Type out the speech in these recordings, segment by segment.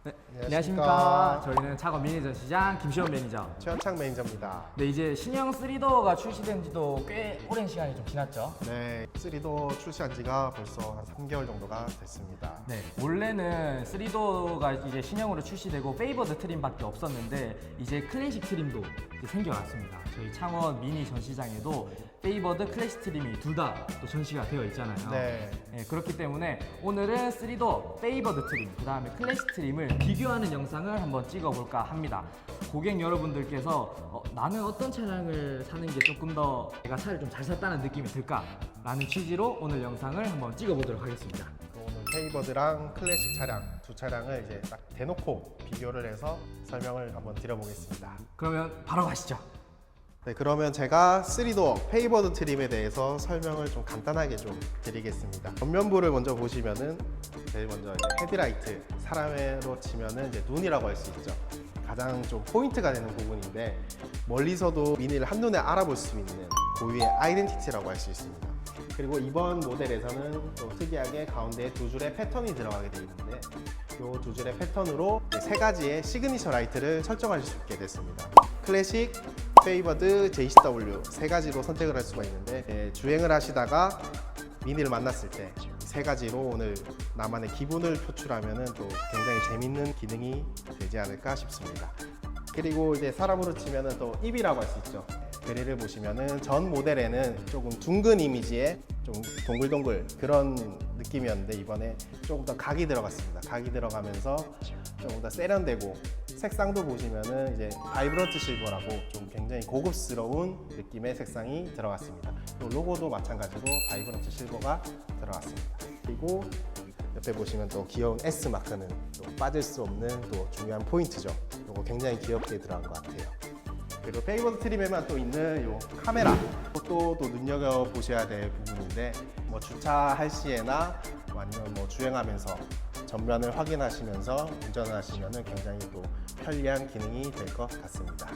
네, 안녕하십니까. 안녕하십니까. 저희는 창업 미니 전시장 김시원 매니저. 최현창 매니저입니다. 네, 이제 신형 3도어가 출시된 지도 꽤 오랜 시간이 좀 지났죠. 네, 3도 출시한 지가 벌써 한 3개월 정도가 됐습니다. 네, 원래는 3도어가 이제 신형으로 출시되고 페이버드 트림밖에 없었는데 이제 클래식 트림도 이제 생겨났습니다. 저희 창원 미니 전시장에도 페이버드 클래식 트림이 둘 다 또 전시가 되어 있잖아요. 네. 네, 그렇기 때문에 오늘은 3도어 페이버드 트림, 그 다음에 클래식 트림을 비교하는 영상을 한번 찍어볼까 합니다. 고객 여러분들께서 나는 어떤 차량을 사는 게 조금 더 내가 차를 좀 잘 샀다는 느낌이 들까? 라는 취지로 오늘 영상을 한번 찍어보도록 하겠습니다. 오늘 페이버드랑 클래식 차량 두 차량을 이제 딱 대놓고 비교를 해서 설명을 한번 드려보겠습니다. 그러면 바로 가시죠. 네, 그러면 제가 3도어 페이버드 트림에 대해서 설명을 좀 간단하게 좀 드리겠습니다. 전면부를 먼저 보시면은 제일 먼저 이제 헤드라이트, 사람으로 치면은 이제 눈이라고 할 수 있죠. 가장 좀 포인트가 되는 부분인데 멀리서도 미니를 한눈에 알아볼 수 있는 고유의 아이덴티티라고 할 수 있습니다. 그리고 이번 모델에서는 또 특이하게 가운데에 두 줄의 패턴이 들어가게 되어 있는데 이 두 줄의 패턴으로 세 가지의 시그니처 라이트를 설정하실 수 있게 됐습니다. 클래식, 페이버드, JCW 세 가지로 선택을 할 수가 있는데 주행을 하시다가 미니를 만났을 때 세 가지로 오늘 나만의 기분을 표출하면 또 굉장히 재밌는 기능이 되지 않을까 싶습니다. 그리고 이제 사람으로 치면은 또 입이라고 할 수 있죠. 그릴을 보시면은 전 모델에는 조금 둥근 이미지의 좀 동글동글 그런 느낌이었는데 이번에 조금 더 각이 들어갔습니다. 각이 들어가면서 조금 더 세련되고 색상도 보시면은 이제 바이브런트 실버라고 좀 굉장히 고급스러운 느낌의 색상이 들어갔습니다. 또 로고도 마찬가지로 바이브런트 실버가 들어갔습니다. 그리고 옆에 보시면 또 귀여운 S 마크는 또 빠질 수 없는 또 중요한 포인트죠. 이거 굉장히 귀엽게 들어간 것 같아요. 그리고 페이버드 트림에만 또 있는 요 카메라 또 눈여겨 보셔야 될 부분인데 뭐 주차할 시에나 아니면 뭐 주행하면서 전면을 확인하시면서 운전을 하시면 굉장히 또 편리한 기능이 될 것 같습니다.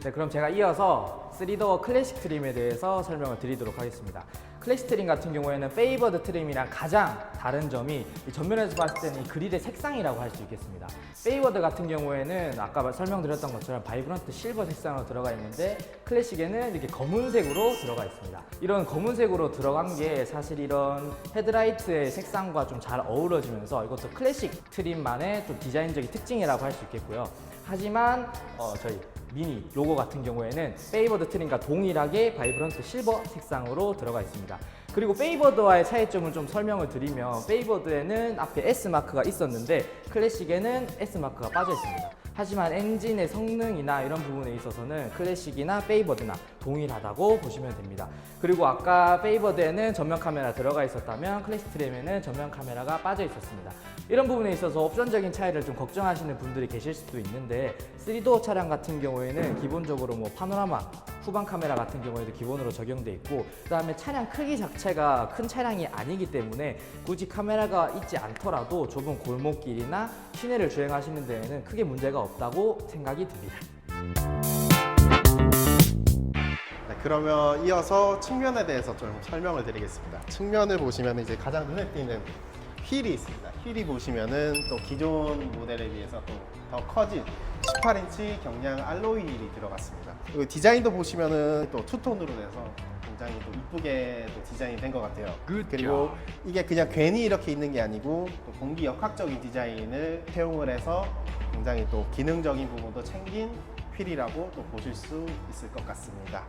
네, 그럼 제가 이어서 3도어 클래식 트림에 대해서 설명을 드리도록 하겠습니다. 클래식 트림 같은 경우에는 페이버드 트림이랑 가장 다른 점이 이 전면에서 봤을 때는 이 그릴의 색상이라고 할 수 있겠습니다. 페이버드 같은 경우에는 아까 설명드렸던 것처럼 바이브런트 실버 색상으로 들어가 있는데 클래식에는 이렇게 검은색으로 들어가 있습니다. 이런 검은색으로 들어간 게 사실 이런 헤드라이트의 색상과 좀 잘 어우러지면서 이것도 클래식 트림만의 좀 디자인적인 특징이라고 할 수 있겠고요. 하지만 저희 미니 로고 같은 경우에는 페이버드 트림과 동일하게 바이브런트 실버 색상으로 들어가 있습니다. 그리고 페이버드와의 차이점을 좀 설명을 드리면 페이버드에는 앞에 S마크가 있었는데 클래식에는 S마크가 빠져 있습니다. 하지만 엔진의 성능이나 이런 부분에 있어서는 클래식이나 페이버드나 동일하다고 보시면 됩니다. 그리고 아까 페이버드에는 전면 카메라 들어가 있었다면 클래식 트림에는 전면 카메라가 빠져 있었습니다. 이런 부분에 있어서 옵션적인 차이를 좀 걱정하시는 분들이 계실 수도 있는데 3도어 차량 같은 경우에는 기본적으로 뭐 파노라마 후방 카메라 같은 경우에도 기본으로 적용돼 있고 그 다음에 차량 크기 자체가 큰 차량이 아니기 때문에 굳이 카메라가 있지 않더라도 좁은 골목길이나 시내를 주행하시는 데에는 크게 문제가 없다고 생각이 듭니다. 네, 그러면 이어서 측면에 대해서 좀 설명을 드리겠습니다. 측면을 보시면 이제 가장 눈에 띄는 휠이 있습니다. 휠이 보시면은 또 기존 모델에 비해서 또 더 커진 18인치 경량 알로이 휠이 들어갔습니다. 그리고 디자인도 보시면은 또 투톤으로 돼서 굉장히 또 이쁘게 또 디자인이 된 것 같아요. 그리고 이게 그냥 괜히 이렇게 있는 게 아니고 또 공기 역학적인 디자인을 채용을 해서 굉장히 또 기능적인 부분도 챙긴 휠이라고 또 보실 수 있을 것 같습니다.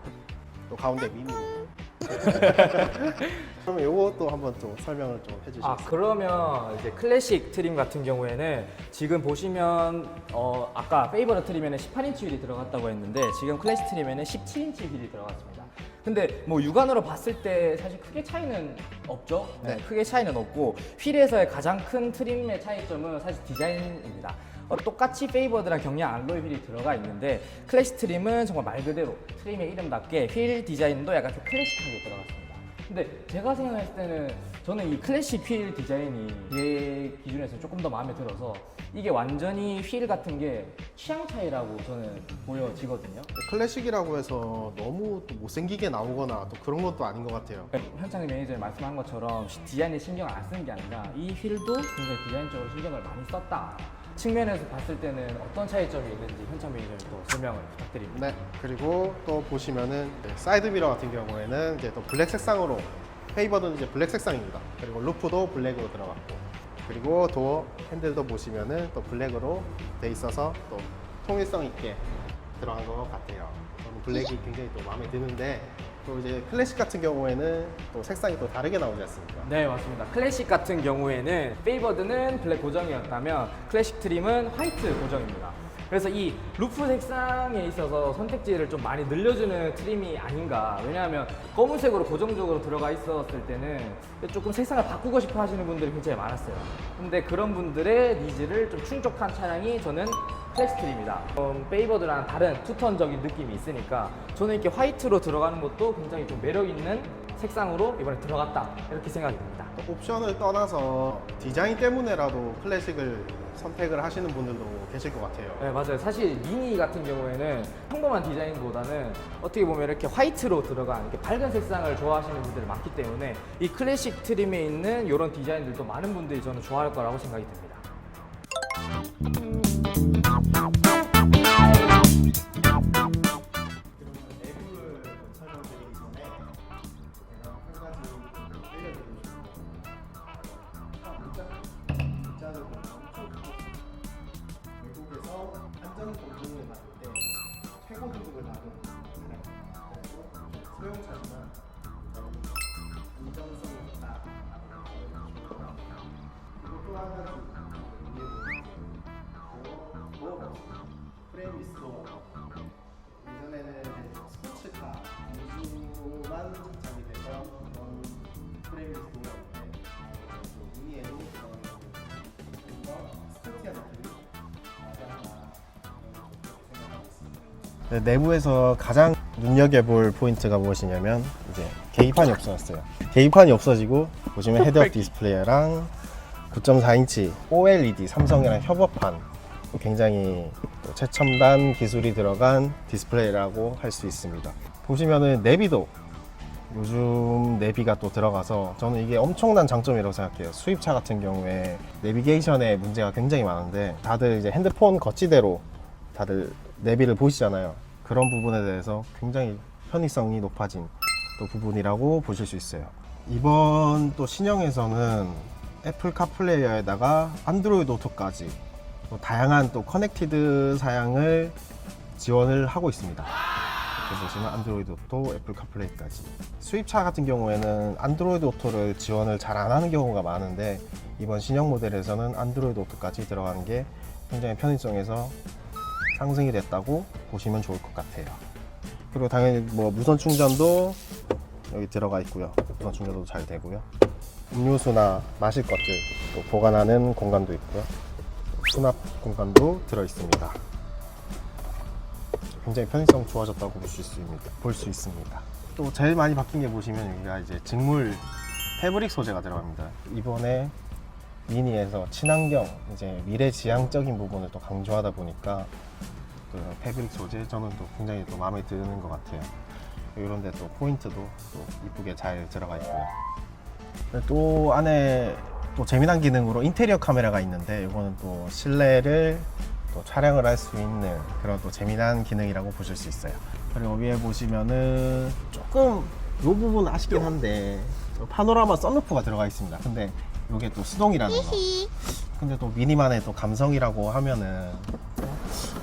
또 가운데 미니 그러면 요것도 한번 좀 설명을 좀 해주시겠어요? 그러면 이제 클래식 트림 같은 경우에는 지금 보시면 아까 페이버드 트림에는 18인치 휠이 들어갔다고 했는데 지금 클래식 트림에는 17인치 휠이 들어갔습니다. 근데 뭐 육안으로 봤을 때 사실 크게 차이는 없죠. 네, 크게 차이는 없고 휠에서의 가장 큰 트림의 차이점은 사실 디자인입니다. 똑같이 페이버드랑 경량 알로이 휠이 들어가 있는데 클래식 트림은 정말 말 그대로 트림의 이름답게 휠 디자인도 약간 좀 클래식하게 들어갔습니다. 근데 제가 생각했을 때는 저는 이 클래식 휠 디자인이 제 기준에서 조금 더 마음에 들어서 이게 완전히 휠 같은 게 취향 차이라고 저는 보여지거든요. 클래식이라고 해서 너무 또 못생기게 나오거나 또 그런 것도 아닌 것 같아요. 현창희 매니저님 말씀한 것처럼 디자인에 신경을 안 쓰는 게 아니라 이 휠도 굉장히 디자인적으로 신경을 많이 썼다 측면에서 봤을 때는 어떤 차이점이 있는지 현창 매니저님 또 설명을 부탁드립니다. 네, 그리고 또 보시면은 사이드 미러 같은 경우에는 이제 또 블랙 색상으로, 페이버드는 이제 블랙 색상입니다. 그리고 루프도 블랙으로 들어갔고, 그리고 도어 핸들도 보시면은 또 블랙으로 돼 있어서 또 통일성 있게 들어간 것 같아요. 저는 블랙이 굉장히 또 마음에 드는데, 또 이제 클래식 같은 경우에는 또 색상이 또 다르게 나오지 않습니까? 네, 맞습니다. 클래식 같은 경우에는 페이버드는 블랙 고정이었다면 클래식 트림은 화이트 고정입니다. 그래서 이 루프 색상에 있어서 선택지를 좀 많이 늘려주는 트림이 아닌가. 왜냐하면 검은색으로 고정적으로 들어가 있었을 때는 조금 색상을 바꾸고 싶어 하시는 분들이 굉장히 많았어요. 근데 그런 분들의 니즈를 좀 충족한 차량이 저는 클래식 트림이다. 페이버드랑 다른 투톤적인 느낌이 있으니까 저는 이렇게 화이트로 들어가는 것도 굉장히 좀 매력 있는 색상으로 이번에 들어갔다, 이렇게 생각이 듭니다. 옵션을 떠나서 디자인 때문에라도 클래식을 선택을 하시는 분들도 계실 것 같아요. 네, 맞아요. 사실 미니 같은 경우에는 평범한 디자인보다는 어떻게 보면 이렇게 화이트로 들어간 이렇게 밝은 색상을 좋아하시는 분들이 많기 때문에 이 클래식 트림에 있는 이런 디자인들도 많은 분들이 저는 좋아할 거라고 생각이 듭니다. 내부를 설명드리기 전에 제가 한 가지 알려드리고 싶은 문자를 보면 엄청 크거든요. 외국에서 안전 검증을 받을 때 최고 등급을 받은 차량입니다. 그리고 소형차지만 안전성이 있다라고 보여주시고요. 그리고 또 한 가지 위에 보면 도어가 없습니다. 프레임 리스토어. 예전에는 스포츠카 위주만 장착이 돼서 그런 프레임 리스토어였는데 미니에도 그런 스포티한 느낌이 나지 생각하고 있습니다. 내부에서 가장 눈여겨볼 포인트가 무엇이냐면 이제 계기판이 없어졌어요. 계기판이 없어지고 보시면 헤드업 디스플레이랑 9.4인치 OLED 삼성이랑 협업한 굉장히 최첨단 기술이 들어간 디스플레이라고 할 수 있습니다. 보시면은 내비도 요즘 내비가 또 들어가서 저는 이게 엄청난 장점이라고 생각해요. 수입차 같은 경우에 내비게이션에 문제가 굉장히 많은데 다들 이제 핸드폰 거치대로 다들 내비를 보시잖아요. 그런 부분에 대해서 굉장히 편의성이 높아진 또 부분이라고 보실 수 있어요. 이번 또 신형에서는 애플 카플레이어에다가 안드로이드 오토까지 또 다양한 또 커넥티드 사양을 지원을 하고 있습니다. 이렇게 보시면 안드로이드 오토, 애플 카플레이까지. 수입차 같은 경우에는 안드로이드 오토를 지원을 잘 안 하는 경우가 많은데 이번 신형 모델에서는 안드로이드 오토까지 들어가는 게 굉장히 편의성에서 상승이 됐다고 보시면 좋을 것 같아요. 그리고 당연히 뭐 무선 충전도 여기 들어가 있고요. 무선 충전도 잘 되고요. 음료수나 마실 것들 또 보관하는 공간도 있고요. 수납 공간도 들어 있습니다. 굉장히 편의성 좋아졌다고 볼 수 있습니다. 또 제일 많이 바뀐 게 보시면 여기가 이제 직물 패브릭 소재가 들어갑니다. 이번에 미니에서 친환경, 이제 미래지향적인 부분을 또 강조하다 보니까 그 패브릭 소재 저는 또 굉장히 또 마음에 드는 것 같아요. 이런 데 또 포인트도 또 이쁘게 잘 들어가 있고요. 또 안에 또 재미난 기능으로 인테리어 카메라가 있는데 이거는 또 실내를 또 촬영을 할 수 있는 그런 또 재미난 기능이라고 보실 수 있어요. 그리고 위에 보시면은 조금 이 부분 아쉽긴 한데 파노라마 썬루프가 들어가 있습니다. 근데 이게 또 수동이라는 거. 근데 또 미니만의 또 감성이라고 하면은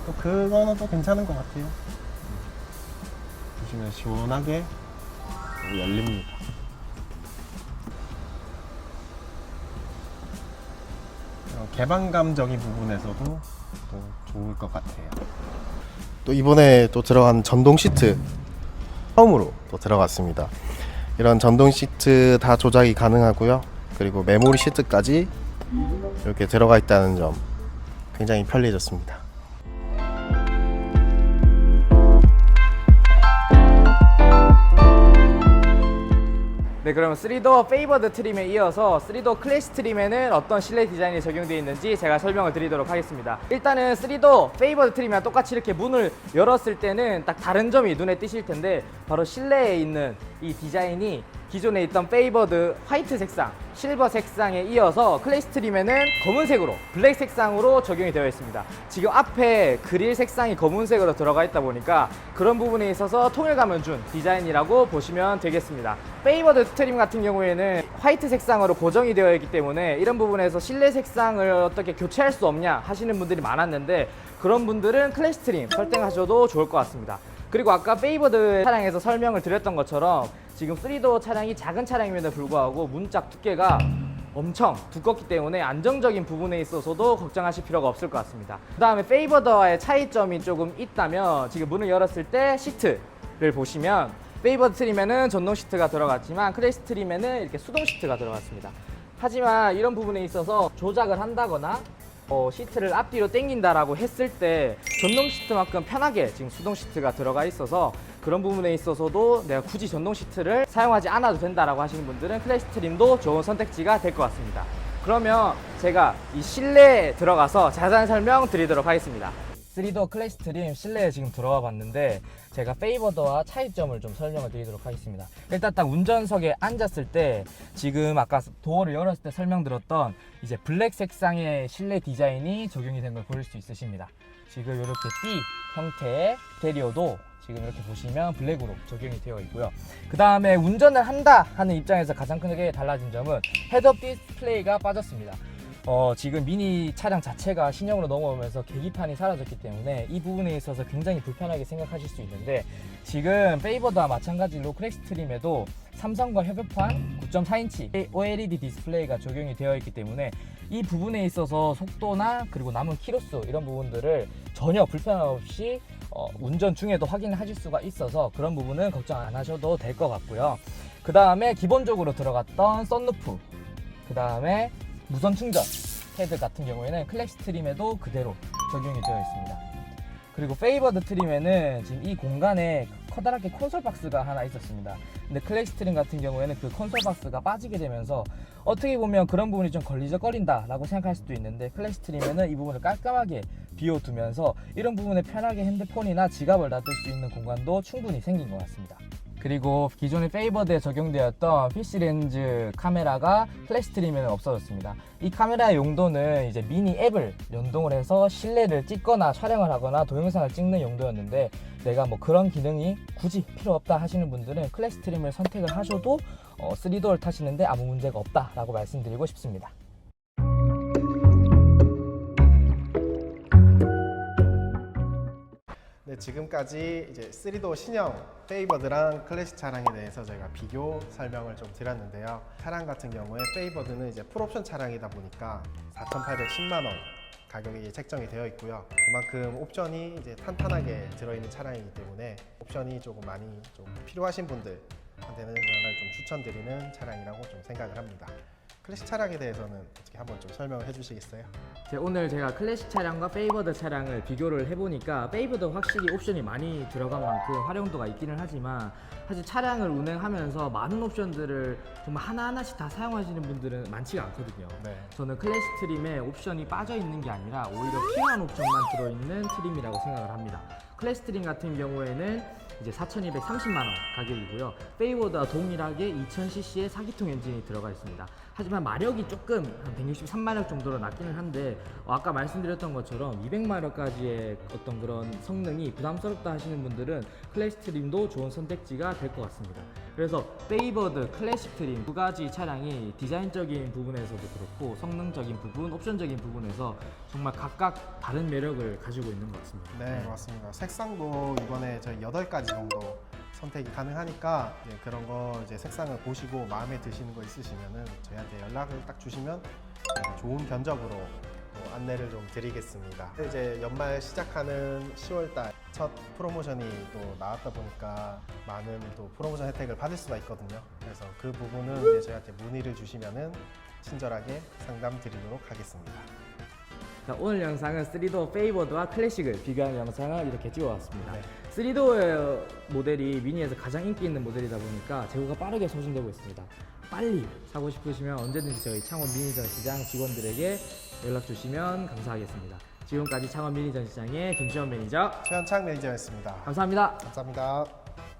또 그거는 또 괜찮은 것 같아요. 보시면 시원하게 열립니다. 개방감적인 부분에서도 또 좋을 것 같아요. 또 이번에 또 들어간 전동 시트 처음으로 또 들어갔습니다. 이런 전동 시트 다 조작이 가능하고요. 그리고 메모리 시트까지 이렇게 들어가 있다는 점 굉장히 편리해졌습니다. 네, 그러면 3도어 페이버드 트림에 이어서 3도어 클래식 트림에는 어떤 실내 디자인이 적용되어 있는지 제가 설명을 드리도록 하겠습니다. 일단은 3도어 페이버드 트림이랑 똑같이 이렇게 문을 열었을 때는 딱 다른 점이 눈에 띄실 텐데, 바로 실내에 있는 이 디자인이 기존에 있던 페이버드 화이트 색상, 실버 색상에 이어서 클래식 트림에는 검은색으로, 블랙 색상으로 적용이 되어 있습니다. 지금 앞에 그릴 색상이 검은색으로 들어가 있다 보니까 그런 부분에 있어서 통일감을 준 디자인이라고 보시면 되겠습니다. 페이버드 트림 같은 경우에는 화이트 색상으로 고정이 되어 있기 때문에 이런 부분에서 실내 색상을 어떻게 교체할 수 없냐 하시는 분들이 많았는데, 그런 분들은 클래식 트림 설정하셔도 좋을 것 같습니다. 그리고 아까 페이버드 차량에서 설명을 드렸던 것처럼 지금 3도어 차량이 작은 차량임에도 불구하고 문짝 두께가 엄청 두껍기 때문에 안정적인 부분에 있어서도 걱정하실 필요가 없을 것 같습니다. 그 다음에 페이버드와의 차이점이 조금 있다면, 지금 문을 열었을 때 시트를 보시면 페이버드 트림에는 전동 시트가 들어갔지만 클래식 트림에는 이렇게 수동 시트가 들어갔습니다. 하지만 이런 부분에 있어서 조작을 한다거나 시트를 앞뒤로 당긴다라고 했을 때 전동 시트만큼 편하게 지금 수동 시트가 들어가 있어서 그런 부분에 있어서도 내가 굳이 전동 시트를 사용하지 않아도 된다라고 하시는 분들은 클래식 트림도 좋은 선택지가 될 것 같습니다. 그러면 제가 이 실내에 들어가서 자세한 설명 드리도록 하겠습니다. 3도어 클래식 트림 실내에 지금 들어와 봤는데, 제가 페이버드와 차이점을 좀 설명을 드리도록 하겠습니다. 일단 딱 운전석에 앉았을 때 지금 아까 도어를 열었을 때 설명드렸던 이제 블랙 색상의 실내 디자인이 적용이 된 걸 보실 수 있으십니다. 지금 이렇게 B 형태의 인테리어도 지금 이렇게 보시면 블랙으로 적용이 되어 있고요. 그 다음에 운전을 한다 하는 입장에서 가장 크게 달라진 점은 헤드업 디스플레이가 빠졌습니다. 지금 미니 차량 자체가 신형으로 넘어오면서 계기판이 사라졌기 때문에 이 부분에 있어서 굉장히 불편하게 생각하실 수 있는데, 지금 페이버드와 마찬가지로 클래식 트림에도 삼성과 협업한 9.4인치 OLED 디스플레이가 적용이 되어 있기 때문에 이 부분에 있어서 속도나 그리고 남은 키로수 이런 부분들을 전혀 불편함 없이 운전 중에도 확인을 하실 수가 있어서 그런 부분은 걱정 안 하셔도 될 것 같고요. 그 다음에 기본적으로 들어갔던 썬루프, 그 다음에 무선 충전 패드 같은 경우에는 클래식 트림에도 그대로 적용이 되어 있습니다. 그리고 페이버드 트림에는 지금 이 공간에 커다랗게 콘솔 박스가 하나 있었습니다. 근데 클래식 트림 같은 경우에는 그 콘솔 박스가 빠지게 되면서 어떻게 보면 그런 부분이 좀 걸리적거린다 라고 생각할 수도 있는데, 클래식 트림에는 이 부분을 깔끔하게 비워두면서 이런 부분에 편하게 핸드폰이나 지갑을 놔둘 수 있는 공간도 충분히 생긴 것 같습니다. 그리고 기존의 페이버드에 적용되었던 PC 렌즈 카메라가 클래식 트림에는 없어졌습니다. 이 카메라의 용도는 이제 미니 앱을 연동을 해서 실내를 찍거나 촬영을 하거나 동영상을 찍는 용도였는데, 내가 뭐 그런 기능이 굳이 필요 없다 하시는 분들은 클래식 트림을 선택을 하셔도 3도어를 타시는데 아무 문제가 없다라고 말씀드리고 싶습니다. 네, 지금까지 이제 3도어 신형 페이버드랑 클래식 차량에 대해서 저희가 비교 설명을 좀 드렸는데요. 차량 같은 경우에 페이버드는 이제 풀옵션 차량이다 보니까 4,810만 원 가격이 책정이 되어 있고요. 그만큼 옵션이 이제 탄탄하게 들어있는 차량이기 때문에 옵션이 조금 많이 좀 필요하신 분들한테는 정말 좀 추천드리는 차량이라고 좀 생각을 합니다. 클래식 차량에 대해서는 어떻게 한번 좀 설명을 해주시겠어요? 오늘 제가 클래식 차량과 페이버드 차량을 비교를 해보니까 페이버드는 확실히 옵션이 많이 들어간 만큼 활용도가 있기는 하지만, 사실 차량을 운행하면서 많은 옵션들을 정말 하나하나씩 다 사용하시는 분들은 많지가 않거든요. 네. 저는 클래식 트림에 옵션이 빠져 있는 게 아니라 오히려 필요한 옵션만 들어있는 트림이라고 생각을 합니다. 클래식 트림 같은 경우에는 이제 4,230만 원 가격이고요. 페이버드와 동일하게 2000cc의 4기통 엔진이 들어가 있습니다. 하지만 마력이 조금 한 163마력 정도로 낮기는 한데, 아까 말씀드렸던 것처럼 200마력까지의 어떤 그런 성능이 부담스럽다 하시는 분들은 클래식 트림도 좋은 선택지가 될 것 같습니다. 그래서 페이버드, 클래식 트림 두 가지 차량이 디자인적인 부분에서도 그렇고 성능적인 부분, 옵션적인 부분에서 정말 각각 다른 매력을 가지고 있는 것 같습니다. 네, 맞습니다. 색상도 이번에 저희 8가지 정도 선택이 가능하니까 이제 그런 거 이제 색상을 보시고 마음에 드시는 거 있으시면은 저희한테 연락을 딱 주시면 저희가 좋은 견적으로 또 안내를 좀 드리겠습니다. 이제 연말 시작하는 10월달 첫 프로모션이 또 나왔다 보니까 많은 또 프로모션 혜택을 받을 수가 있거든요. 그래서 그 부분은 이제 저희한테 문의를 주시면은 친절하게 상담 드리도록 하겠습니다. 자, 오늘 영상은 3도어 페이버드와 클래식을 비교하는 영상을 이렇게 찍어왔습니다. 네. 3도어 모델이 미니에서 가장 인기 있는 모델이다 보니까 재고가 빠르게 소진되고 있습니다. 빨리 사고 싶으시면 언제든지 저희 창원 미니전 시장 직원들에게 연락 주시면 감사하겠습니다. 지금까지 창원 미니전 시장의 김시원 매니저 최현창 매니저였습니다. 감사합니다. 감사합니다.